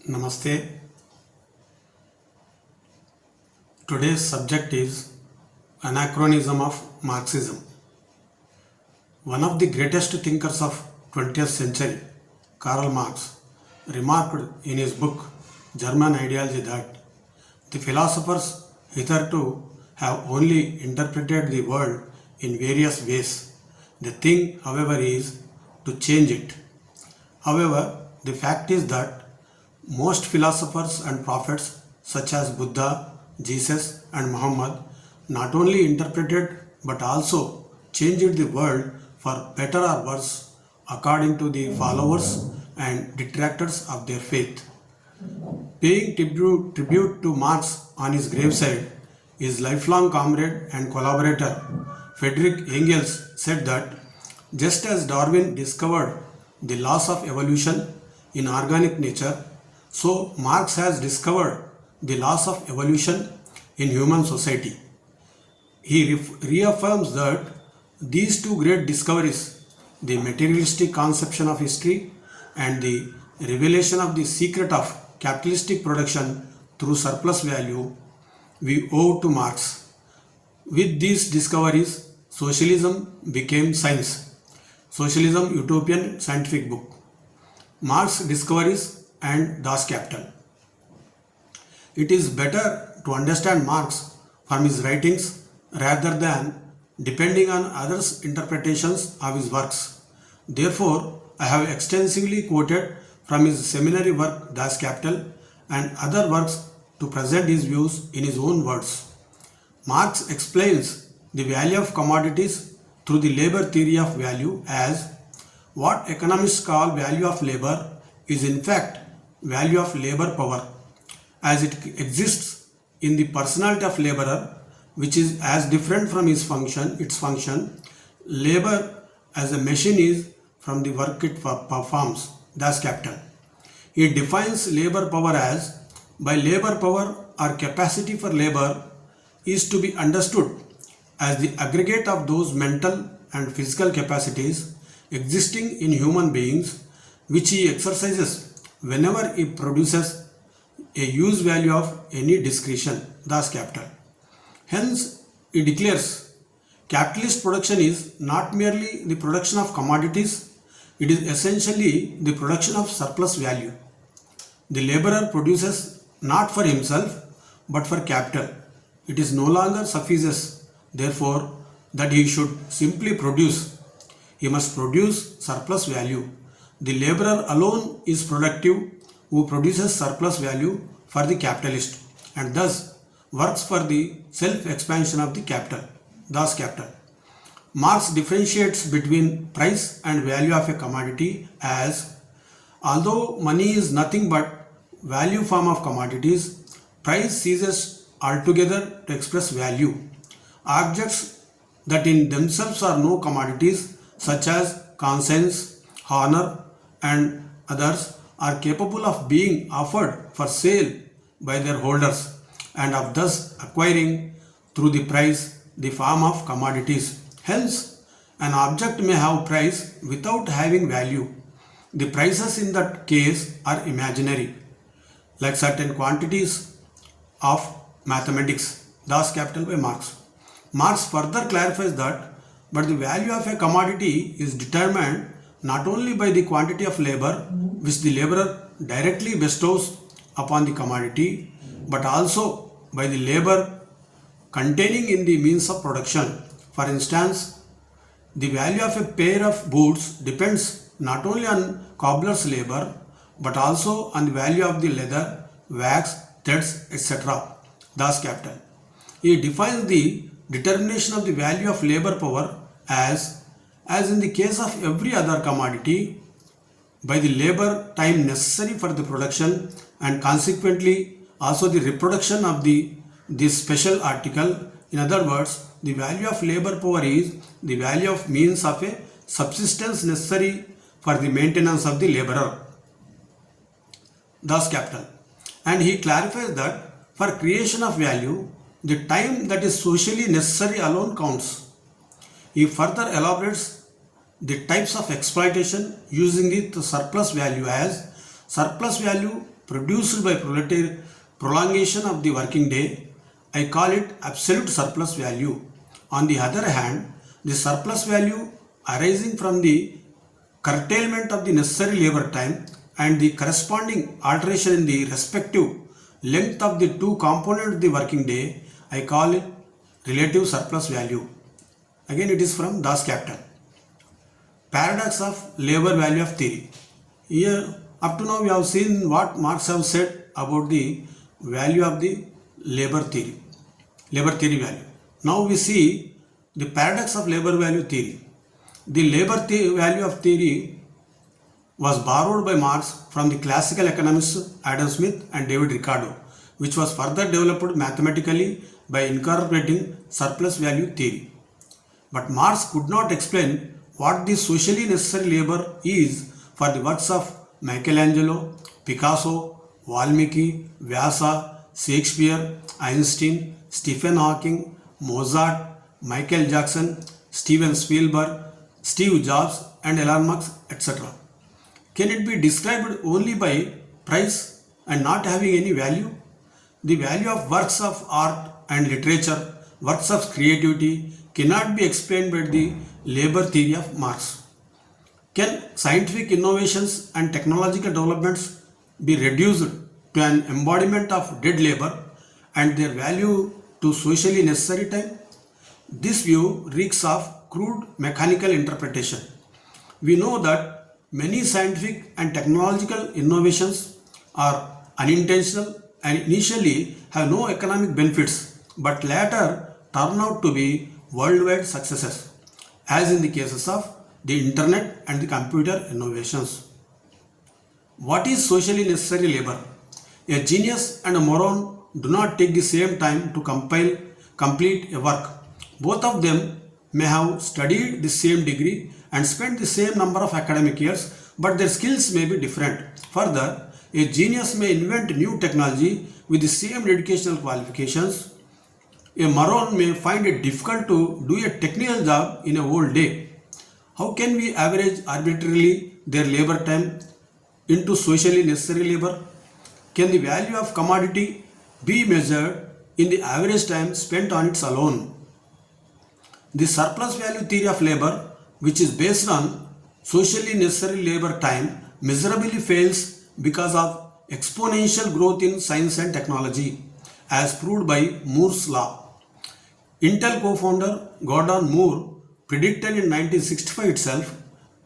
Namaste. Today's subject is Anachronism of Marxism. One of the greatest thinkers of 20th century, Karl Marx, remarked in his book German Ideology that the philosophers hitherto have only interpreted the world in various ways. The thing, however, is to change it. However, the fact is that most philosophers and prophets such as Buddha, Jesus and Muhammad not only interpreted but also changed the world for better or worse according to the followers and detractors of their faith. Paying tribute to Marx on his graveside, his lifelong comrade and collaborator Friedrich Engels said that just as Darwin discovered the laws of evolution in organic nature, so Marx has discovered the laws of evolution in human society. He reaffirms that these two great discoveries, the materialistic conception of history and the revelation of the secret of capitalistic production through surplus value, we owe to Marx. With these discoveries, socialism became science. Socialism Utopian Scientific Book. Marx Discoveries and Das Kapital. It is better to understand Marx from his writings rather than depending on others' interpretations of his works. Therefore, I have extensively quoted from his seminary work Das Kapital and other works to present his views in his own words. Marx explains the value of commodities through the labor theory of value as what economists call value of labor is in fact value of labor power as it exists in the personality of laborer, which is as different from its function. Labor as a machine is from the work it performs. Das Kapital. He defines labor power as by labor power or capacity for labor is to be understood as the aggregate of those mental and physical capacities existing in human beings which he exercises whenever he produces a use value of any discretion, Das Kapital. Hence, he declares capitalist production is not merely the production of commodities, it is essentially the production of surplus value. The laborer produces not for himself but for capital. It is no longer suffices, therefore, that he should simply produce. He must produce surplus value. The laborer alone is productive who produces surplus value for the capitalist and thus works for the self-expansion of the capital, Das Kapital. Marx differentiates between price and value of a commodity as although money is nothing but value form of commodities, price ceases altogether to express value. Objects that in themselves are no commodities such as conscience, honor and others are capable of being offered for sale by their holders and of thus acquiring through the price the form of commodities. Hence, an object may have price without having value. The prices in that case are imaginary, like certain quantities of mathematics. Das Kapital by Marx. Marx further clarifies that but the value of a commodity is determined not only by the quantity of labor which the laborer directly bestows upon the commodity, but also by the labor containing in the means of production. For instance, the value of a pair of boots depends not only on cobbler's labor, but also on the value of the leather, wax, threads, etc. Das Kapital. He defines the determination of the value of labor power as in the case of every other commodity, by the labor time necessary for the production and consequently also the reproduction of this special article. In other words, the value of labor power is the value of means of a subsistence necessary for the maintenance of the laborer. Das Kapital. And he clarifies that for creation of value, the time that is socially necessary alone counts. He further elaborates the types of exploitation using the surplus value as surplus value produced by prolongation of the working day, I call it absolute surplus value. On the other hand, the surplus value arising from the curtailment of the necessary labor time and the corresponding alteration in the respective length of the two components of the working day, I call it relative surplus value. Again, it is from Das Kapital. Paradox of labor value of theory. Here, up to now, we have seen what Marx have said about the value of the labor theory value. Now we see the paradox of labor value theory. The value of theory was borrowed by Marx from the classical economists Adam Smith and David Ricardo, which was further developed mathematically by incorporating surplus value theory. But Marx could not explain what the socially necessary labor is for the works of Michelangelo, Picasso, Valmiki, Vyasa, Shakespeare, Einstein, Stephen Hawking, Mozart, Michael Jackson, Steven Spielberg, Steve Jobs and Elon Musk, etc. Can it be described only by price and not having any value? The value of works of art and literature, works of creativity cannot be explained by the labor theory of Marx. Can scientific innovations and technological developments be reduced to an embodiment of dead labor and their value to socially necessary time? This view reeks of crude mechanical interpretation. We know that many scientific and technological innovations are unintentional and initially have no economic benefits but later turn out to be worldwide successes, as in the cases of the internet and the computer innovations. What is socially necessary labor? A genius and a moron do not take the same time to complete a work. Both of them may have studied the same degree and spent the same number of academic years, but their skills may be different. Further, a genius may invent new technology with the same educational qualifications. A moron may find it difficult to do a technical job in a whole day. How can we average arbitrarily their labor time into socially necessary labor? Can the value of commodity be measured in the average time spent on it alone? The surplus value theory of labor, which is based on socially necessary labor time, miserably fails because of exponential growth in science and technology, as proved by Moore's law. Intel co-founder Gordon Moore predicted in 1965 itself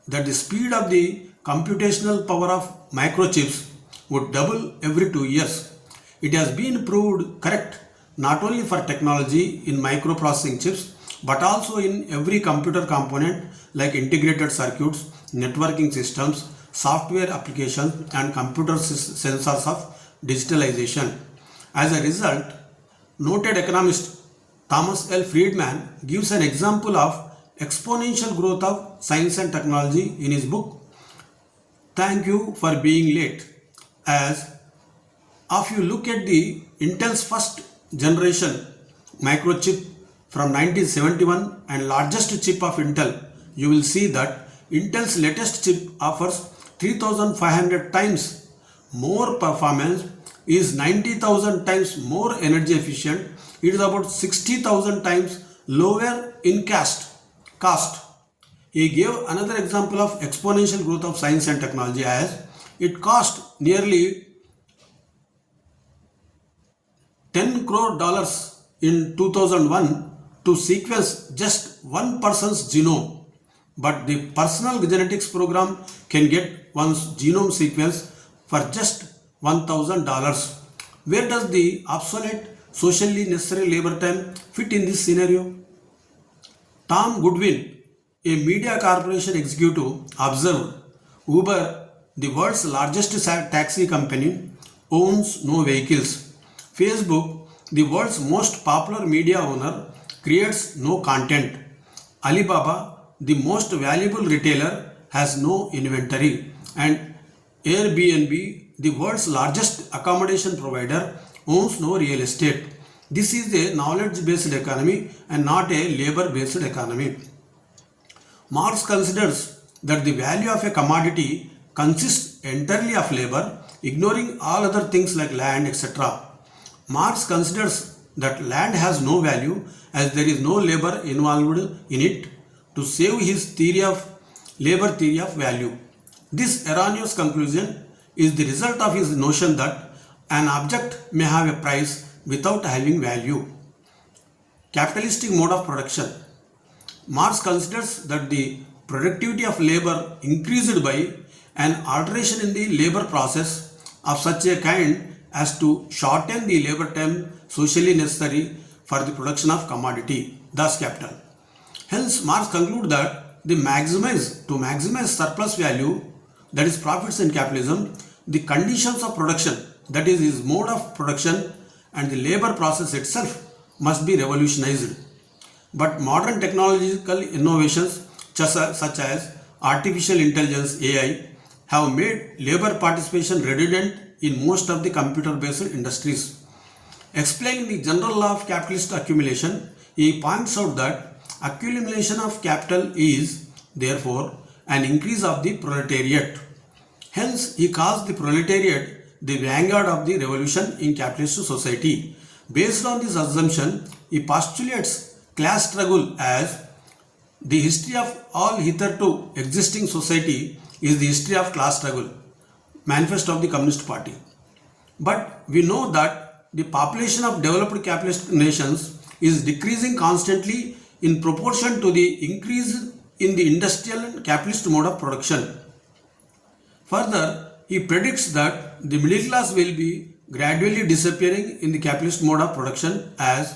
that the speed of the computational power of microchips would double every 2 years. It has been proved correct not only for technology in microprocessing chips but also in every computer component like integrated circuits, networking systems, software applications and computer sensors of digitalization. As a result, noted economist Thomas L. Friedman gives an example of exponential growth of science and technology in his book Thank You for Being Late. As if you look at the Intel's first generation microchip from 1971 and largest chip of Intel, you will see that Intel's latest chip offers 3500 times more performance, is 90,000 times more energy efficient, it is about 60,000 times lower in cost. He gave another example of exponential growth of science and technology as it cost nearly $10 crore in 2001 to sequence just one person's genome, but the personal genetics program can get one's genome sequence for just $1,000. Where does the obsolete socially necessary labor time fit in this scenario? Tom Goodwin, a media corporation executive, observed Uber, the world's largest taxi company, owns no vehicles. Facebook, the world's most popular media owner, creates no content. Alibaba, the most valuable retailer, has no inventory. And Airbnb, the world's largest accommodation provider, owns no real estate. This is a knowledge-based economy and not a labor-based economy. Marx considers that the value of a commodity consists entirely of labor. ignoring all other things like land, etc. Marx considers that land has no value as there is no labor involved in it to save his labor theory of value. This erroneous conclusion is the result of his notion that an object may have a price without having value. Capitalistic mode of production. Marx considers that the productivity of labor increased by an alteration in the labor process of such a kind as to shorten the labor time socially necessary for the production of commodity, thus capital. Hence, Marx concludes that to maximize surplus value, that is profits in capitalism, the conditions of production, that is his mode of production and the labor process itself must be revolutionized. But modern technological innovations such as artificial intelligence (AI) have made labor participation redundant in most of the computer-based industries. Explaining the general law of capitalist accumulation, he points out that accumulation of capital is, therefore, an increase of the proletariat. Hence, he calls the proletariat the vanguard of the revolution in capitalist society. Based on this assumption, he postulates class struggle as the history of all hitherto existing society is the history of class struggle, manifesto of the Communist Party. But we know that the population of developed capitalist nations is decreasing constantly in proportion to the increase in the industrial and capitalist mode of production. Further, he predicts that the middle class will be gradually disappearing in the capitalist mode of production as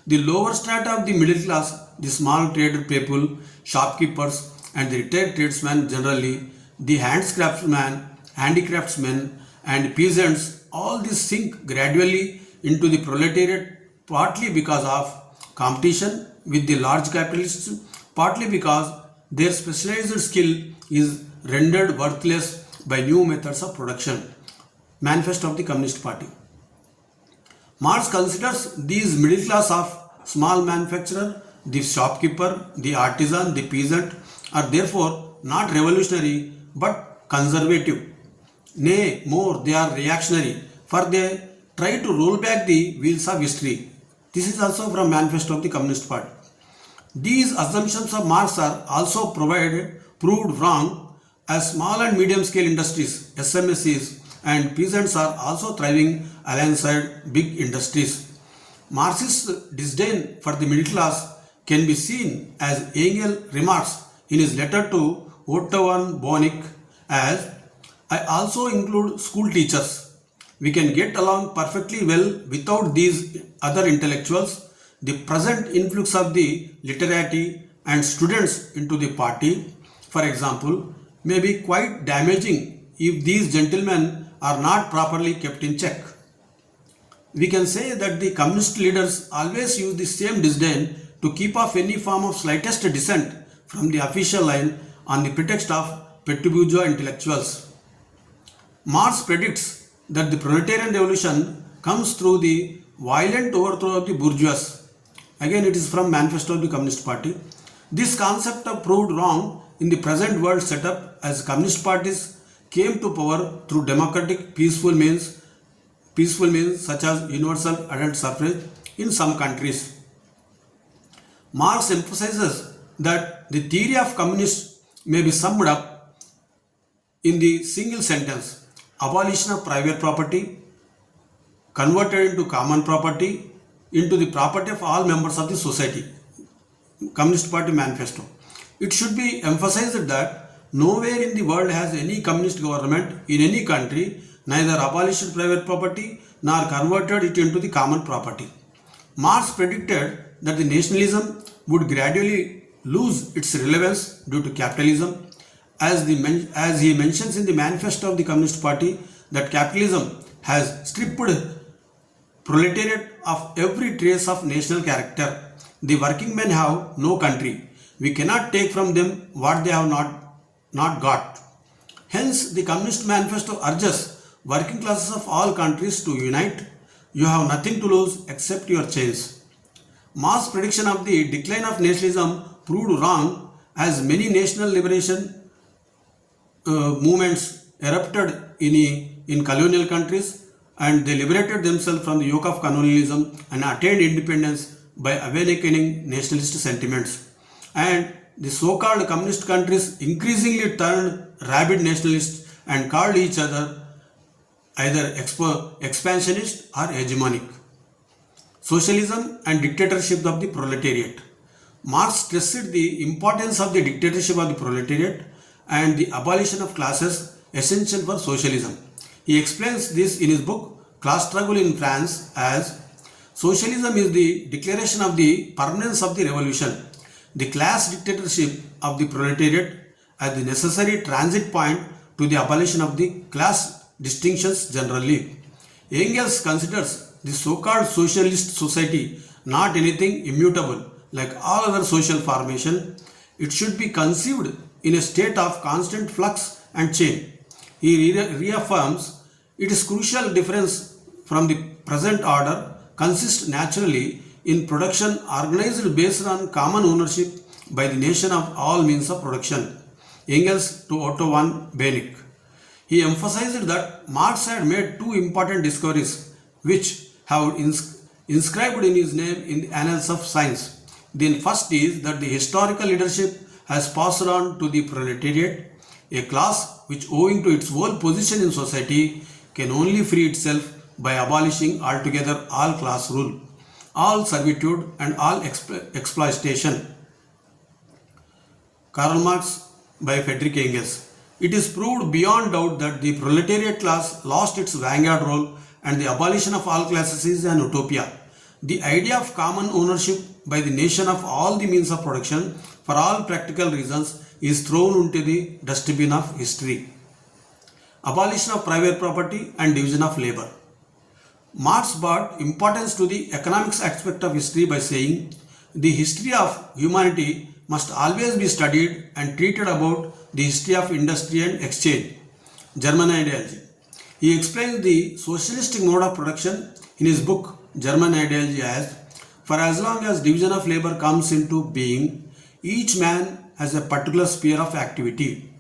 the lower strata of the middle class, the small traded people, shopkeepers and the retired tradesmen generally, the handicraftsmen and peasants, all these sink gradually into the proletariat, partly because of competition with the large capitalists, partly because their specialized skill is rendered worthless by new methods of production. Manifesto of the Communist Party. Marx considers these middle class of small manufacturer, the shopkeeper, the artisan, the peasant are therefore not revolutionary but conservative. Nay, more, they are reactionary, for they try to roll back the wheels of history. This is also from Manifesto of the Communist Party. These assumptions of Marx are also proved wrong as small and medium scale industries, SMSEs, and peasants are also thriving alongside big industries. Marxist disdain for the middle class can be seen as Engel remarks in his letter to Otto von Bonnick as, I also include school teachers. We can get along perfectly well without these other intellectuals. The present influx of the literati and students into the party, for example, may be quite damaging if these gentlemen are not properly kept in check. We can say that the communist leaders always use the same disdain to keep off any form of slightest dissent from the official line on the pretext of petit bourgeois intellectuals. Marx predicts that the proletarian revolution comes through the violent overthrow of the bourgeois. Again, it is from Manifesto of the Communist Party. This concept is proved wrong in the present world setup as communist parties came to power through democratic peaceful means such as universal adult suffrage in some countries. Marx emphasizes that the theory of communists may be summed up in the single sentence: abolition of private property, converted into common property, into the property of all members of the society. Communist Party Manifesto. It should be emphasized that nowhere in the world has any communist government in any country neither abolished private property nor converted it into the common property. Marx predicted that the nationalism would gradually lose its relevance due to capitalism, as he mentions in the Manifesto of the Communist Party that capitalism has stripped proletariat of every trace of national character. The working men have no country. We cannot take from them what they have not got. Hence, the Communist Manifesto urges working classes of all countries to unite. You have nothing to lose except your chains. Marx's prediction of the decline of nationalism proved wrong as many national liberation movements erupted in in colonial countries, and they liberated themselves from the yoke of colonialism and attained independence by awakening nationalist sentiments. And the so-called communist countries increasingly turned rabid nationalists and called each other either expansionist or hegemonic. Socialism and dictatorship of the proletariat. Marx stressed the importance of the dictatorship of the proletariat and the abolition of classes essential for socialism. He explains this in his book Class Struggle in France as socialism is the declaration of the permanence of the revolution, the class dictatorship of the proletariat as the necessary transit point to the abolition of the class distinctions generally. Engels considers the so-called socialist society not anything immutable like all other social formation. It should be conceived in a state of constant flux and change. He reaffirms its crucial difference from the present order consists naturally in production organized based on common ownership by the nation of all means of production. Engels to Otto von Benck. He emphasized that Marx had made two important discoveries which have inscribed in his name in the annals of science. The first is that the historical leadership has passed on to the proletariat, a class which owing to its whole position in society can only free itself by abolishing altogether all class rule, all servitude and all exploitation. Karl Marx by Friedrich Engels. It is proved beyond doubt that the proletariat class lost its vanguard role and the abolition of all classes is an utopia. The idea of common ownership by the nation of all the means of production for all practical reasons is thrown into the dustbin of history. Abolition of private property and division of labor. Marx brought importance to the economics aspect of history by saying the history of humanity must always be studied and treated about the history of industry and exchange. German ideology. He explains the socialistic mode of production in his book German Ideology as, for as long as division of labor comes into being, each man has a particular sphere of activity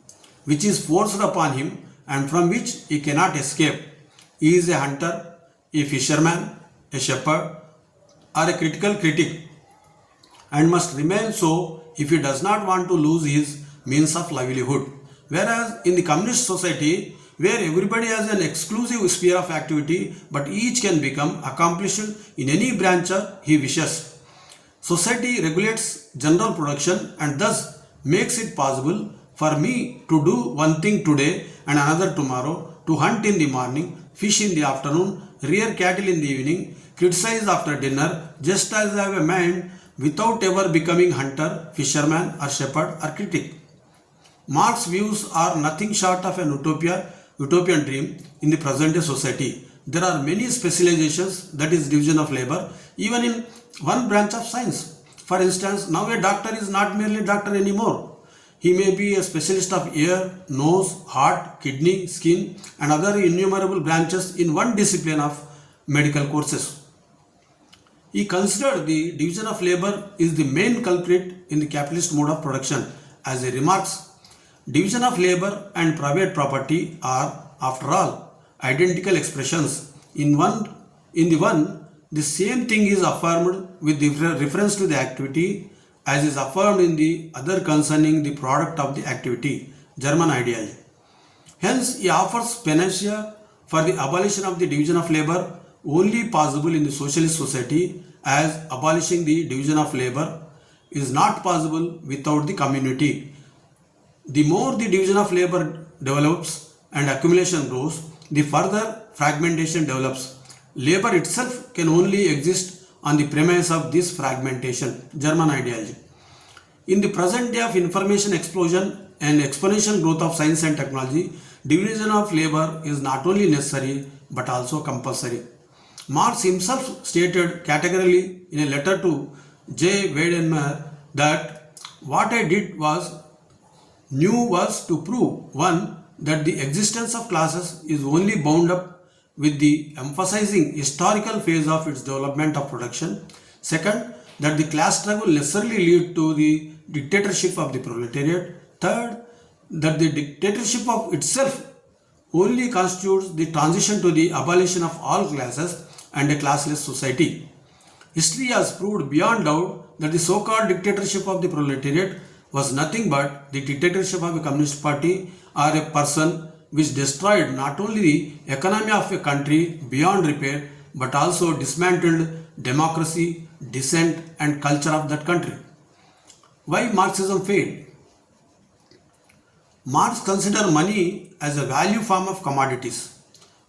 which is forced upon him and from which he cannot escape. He is a hunter, a fisherman, a shepherd, or a critical critic, and must remain so if he does not want to lose his means of livelihood. Whereas in the communist society, where everybody has an exclusive sphere of activity, but each can become accomplished in any branch he wishes. Society regulates general production and thus makes it possible for me to do one thing today and another tomorrow, to hunt in the morning, fish in the afternoon, rear cattle in the evening, criticize after dinner, just as I have a mind, without ever becoming hunter, fisherman or shepherd or critic. Marx's views are nothing short of an utopian dream in the present day society. There are many specializations, that is division of labor, even in one branch of science. For instance, now a doctor is not merely doctor anymore. He may be a specialist of ear, nose, heart, kidney, skin and other innumerable branches in one discipline of medical courses. He considered the division of labor is the main culprit in the capitalist mode of production. As he remarks, division of labor and private property are, after all, identical expressions. In the one, the same thing is affirmed with reference to the activity as is affirmed in the other concerning the product of the activity. German ideology. Hence, he offers panacea for the abolition of the division of labor only possible in the socialist society, as abolishing the division of labor is not possible without the community. The more the division of labor develops and accumulation grows, the further fragmentation develops. Labor itself can only exist on the premise of this fragmentation. German ideology. In the present day of information explosion and exponential growth of science and technology, division of labor is not only necessary but also compulsory. Marx himself stated categorically in a letter to J. Weidenmayer that what I did was to prove, one, that the existence of classes is only bound up with the emphasizing historical phase of its development of production. Second, that the class struggle necessarily lead to the dictatorship of the proletariat. Third, that the dictatorship of itself only constitutes the transition to the abolition of all classes and a classless society. History has proved beyond doubt that the so-called dictatorship of the proletariat was nothing but the dictatorship of a communist party or a person which destroyed not only the economy of a country beyond repair but also dismantled democracy, dissent and culture of that country. Why Marxism failed? Marx considered money as a value form of commodities,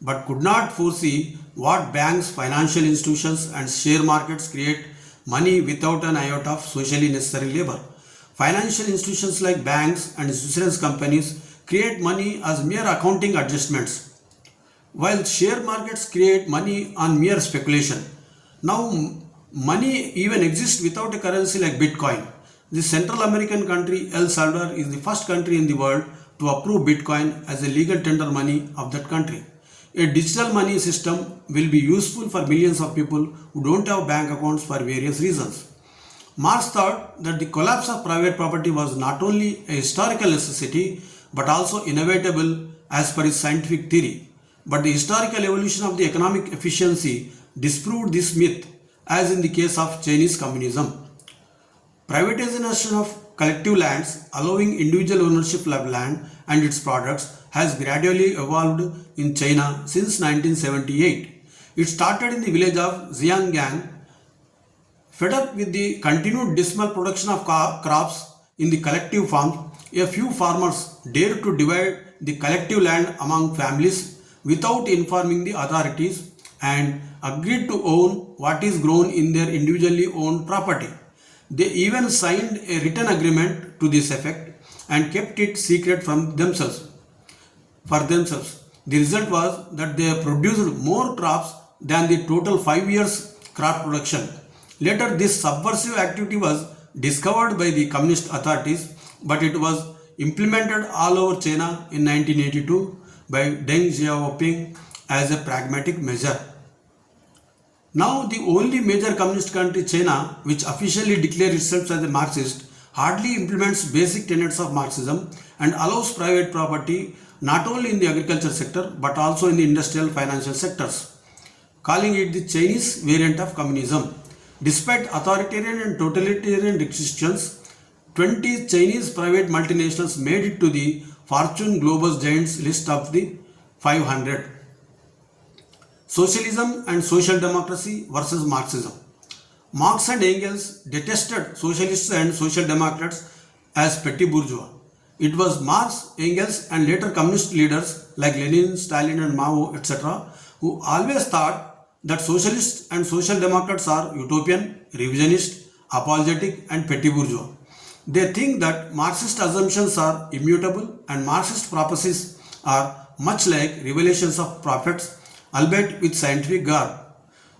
but could not foresee what banks, financial institutions, and share markets create money without an iota of socially necessary labor. Financial institutions like banks and insurance companies create money as mere accounting adjustments, while share markets create money on mere speculation. Now, money even exists without a currency like Bitcoin. The Central American country El Salvador is the first country in the world to approve Bitcoin as a legal tender money of that country. A digital money system will be useful for millions of people who don't have bank accounts for various reasons. Marx thought that the collapse of private property was not only a historical necessity but also inevitable as per his scientific theory. But the historical evolution of the economic efficiency disproved this myth, as in the case of Chinese communism. Privatization of collective lands, allowing individual ownership of land and its products, has gradually evolved in China since 1978. It started in the village of Xianggang. Fed up with the continued dismal production of crops in the collective farms, a few farmers dared to divide the collective land among families without informing the authorities and agreed to own what is grown in their individually owned property. They even signed a written agreement to this effect and kept it secret from themselves. For themselves. The result was that they produced more crops than the total 5 years crop production. Later, this subversive activity was discovered by the communist authorities, but it was implemented all over China in 1982 by Deng Xiaoping as a pragmatic measure. Now, the only major communist country, China, which officially declares itself as a Marxist, hardly implements basic tenets of Marxism and allows private property not only in the agriculture sector but also in the industrial financial sectors, calling it the Chinese variant of communism. Despite authoritarian and totalitarian restrictions, 20 Chinese private multinationals made it to the Fortune Global Giants list of the 500. Socialism and social democracy versus Marxism. Marx and Engels detested socialists and social democrats as petty bourgeois. It was Marx, Engels and later communist leaders like Lenin, Stalin and Mao etc. who always thought that socialists and social democrats are utopian, revisionist, apologetic and petty bourgeois. They think that Marxist assumptions are immutable and Marxist prophecies are much like revelations of prophets, albeit with scientific garb.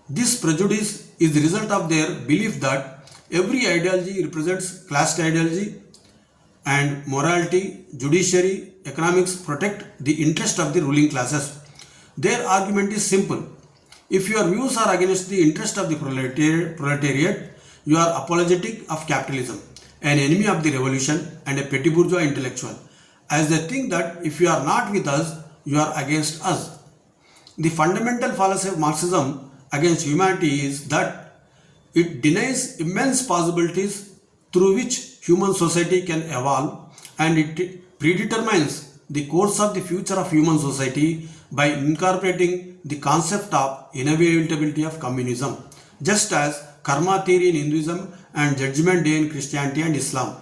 This prejudice is the result of their belief that every ideology represents class ideology and morality, judiciary, economics protect the interest of the ruling classes. Their argument is simple. If your views are against the interest of the proletariat, you are apologetic of capitalism, an enemy of the revolution and a petty bourgeois intellectual, as they think that if you are not with us, you are against us. The fundamental fallacy of Marxism against humanity is that it denies immense possibilities through which human society can evolve, and it predetermines the course of the future of human society by incorporating the concept of inevitability of communism, just as karma theory in Hinduism and judgment day in Christianity and Islam.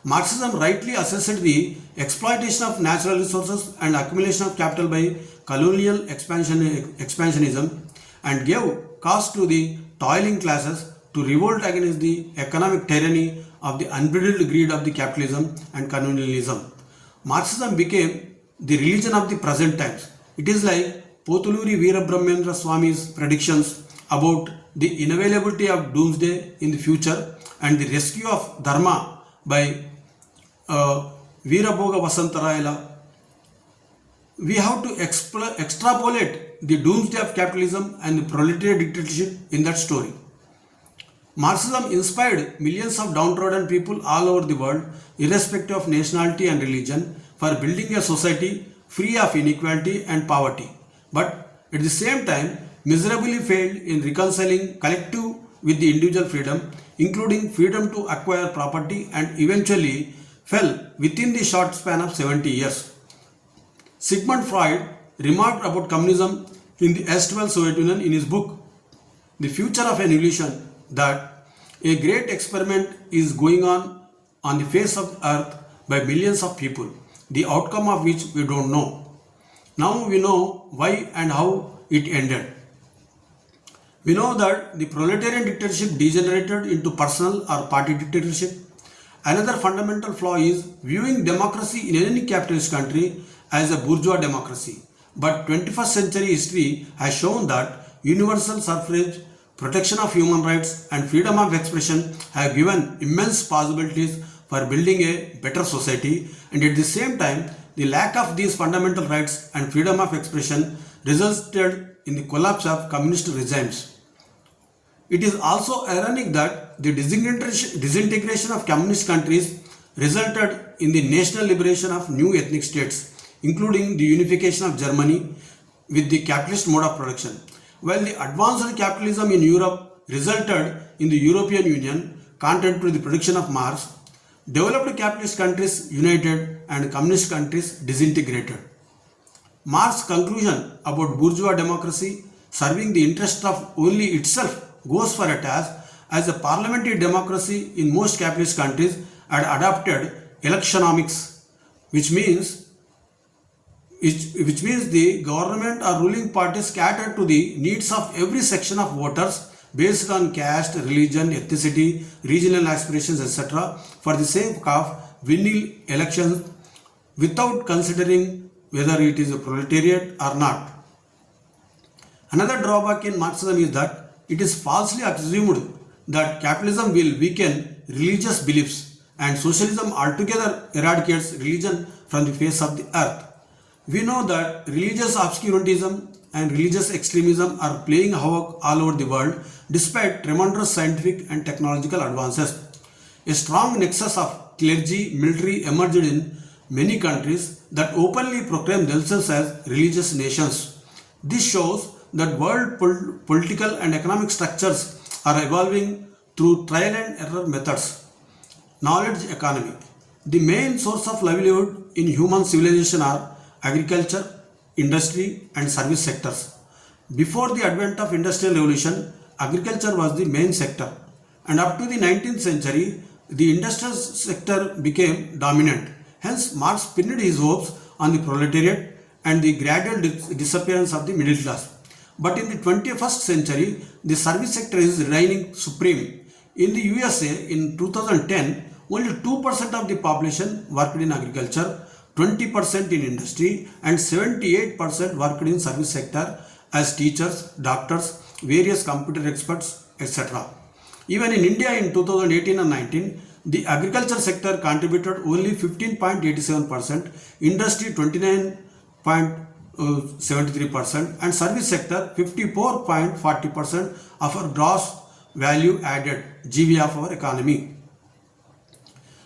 Marxism rightly assessed the exploitation of natural resources and accumulation of capital by colonial expansionism and gave cause to the toiling classes to revolt against the economic tyranny of the unbridled greed of the capitalism and colonialism. Marxism became the religion of the present times. It is like Potuluri Veerabrahmendra Swami's predictions about the inevitability of doomsday in the future and the rescue of dharma by Veerabhoga Vasantarayala. We have to extrapolate the doomsday of capitalism and the proletariat dictatorship in that story. Marxism inspired millions of downtrodden people all over the world, irrespective of nationality and religion, for building a society free of inequality and poverty, but at the same time miserably failed in reconciling collective with the individual freedom, including freedom to acquire property, and eventually fell within the short span of 70 years. Sigmund Freud remarked about communism in the erstwhile Soviet Union in his book The Future of an Illusion that a great experiment is going on the face of the earth by millions of people, the outcome of which we don't know. Now we know why and how it ended. We know that the proletarian dictatorship degenerated into personal or party dictatorship. Another fundamental flaw is viewing democracy in any capitalist country as a bourgeois democracy. But 21st century history has shown that universal suffrage, protection of human rights, and freedom of expression have given immense possibilities for building a better society, and at the same time, the lack of these fundamental rights and freedom of expression resulted in the collapse of communist regimes. It is also ironic that the disintegration of communist countries resulted in the national liberation of new ethnic states, including the unification of Germany with the capitalist mode of production, while the advanced capitalism in Europe resulted in the European Union, contrary to the prediction of Marx. Developed capitalist countries united and communist countries disintegrated. Marx's conclusion about bourgeois democracy serving the interest of only itself goes for a task, as a parliamentary democracy in most capitalist countries had adopted electionomics, which means the government or ruling parties cater to the needs of every section of voters based on caste, religion, ethnicity, regional aspirations, etc. for the sake of winning elections without considering whether it is a proletariat or not. Another drawback in Marxism is that it is falsely assumed that capitalism will weaken religious beliefs and socialism altogether eradicates religion from the face of the earth. We know that religious obscurantism and religious extremism are playing havoc all over the world despite tremendous scientific and technological advances. A strong nexus of clergy, military emerged in many countries that openly proclaim themselves as religious nations. This shows that world political and economic structures are evolving through trial and error methods. Knowledge economy. The main source of livelihood in human civilization are agriculture, industry, and service sectors. Before the advent of industrial revolution, agriculture was the main sector, and up to the 19th century, the industrial sector became dominant. Hence, Marx pinned his hopes on the proletariat and the gradual disappearance of the middle class. But in the 21st century, the service sector is reigning supreme. In the USA, in 2010, only 2% of the population worked in agriculture, 20% in industry, and 78% worked in service sector as teachers, doctors, various computer experts, etc. Even in India in 2018 and 19, the agriculture sector contributed only 15.87%, industry 29.73%, and service sector 54.40% of our gross value added (GV) of our economy.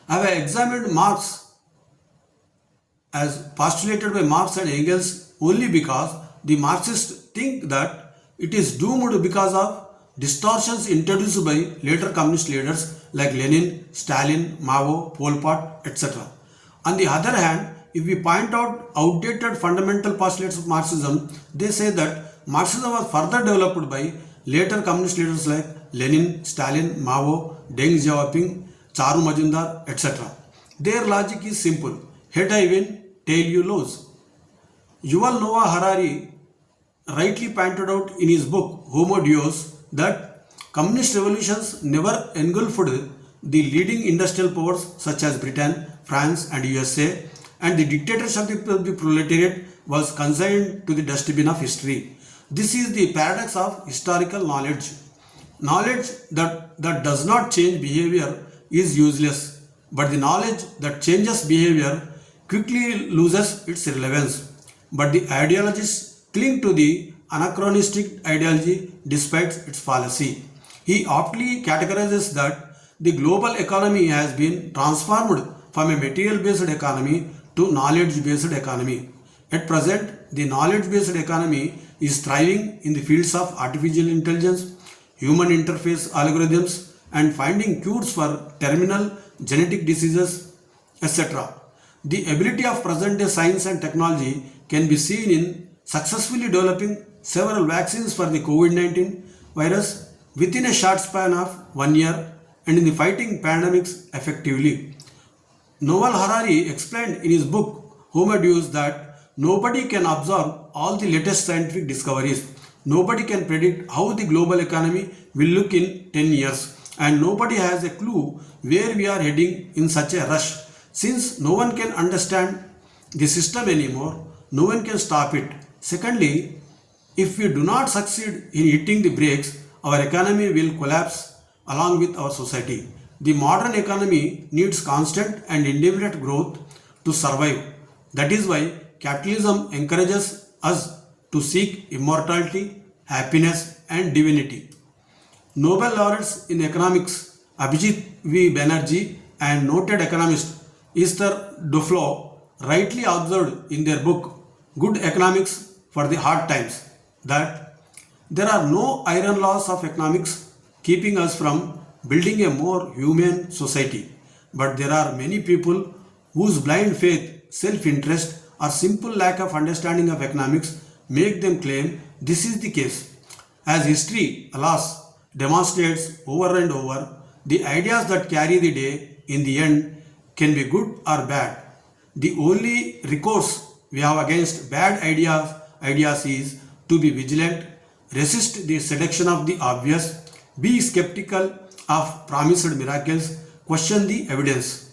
I have examined Marx as postulated by Marx and Engels only because the Marxists think that it is doomed because of distortions introduced by later communist leaders like Lenin, Stalin, Mao, Pol Pot, etc. On the other hand, if we point out outdated fundamental postulates of Marxism, they say that Marxism was further developed by later communist leaders like Lenin, Stalin, Mao, Deng Xiaoping, Charu Majumdar, etc. Their logic is simple: head I win, tail you lose. Yuval Noah Harari rightly pointed out in his book Homo Deus that communist revolutions never engulfed the leading industrial powers such as Britain, France, and USA, and the dictatorship of the proletariat was consigned to the dustbin of history. This is the paradox of historical knowledge. Knowledge that does not change behavior is useless, but the knowledge that changes behavior quickly loses its relevance. But the ideologists cling to the anachronistic ideology despite its fallacy. He aptly categorizes that the global economy has been transformed from a material-based economy to knowledge-based economy. At present, the knowledge-based economy is thriving in the fields of artificial intelligence, human interface algorithms, and finding cures for terminal genetic diseases, etc. The ability of present-day science and technology can be seen in successfully developing several vaccines for the COVID-19 virus within a short span of 1 year and in the fighting pandemics effectively. Noel Harari explained in his book Homo Deus that nobody can absorb all the latest scientific discoveries. Nobody can predict how the global economy will look in 10 years. And nobody has a clue where we are heading in such a rush. Since no one can understand the system anymore, no one can stop it. Secondly, if we do not succeed in hitting the brakes, our economy will collapse along with our society. The modern economy needs constant and indefinite growth to survive. That is why capitalism encourages us to seek immortality, happiness, and divinity. Nobel laureates in economics Abhijit V. Banerjee and noted economist Esther Duflo rightly observed in their book Good Economics for the Hard Times that there are no iron laws of economics keeping us from building a more humane society, but there are many people whose blind faith, self-interest, or simple lack of understanding of economics make them claim this is the case. As history, alas, demonstrates over and over, the ideas that carry the day in the end can be good or bad. The only recourse we have against bad ideas is to be vigilant, resist the seduction of the obvious, be skeptical of promised miracles, question the evidence.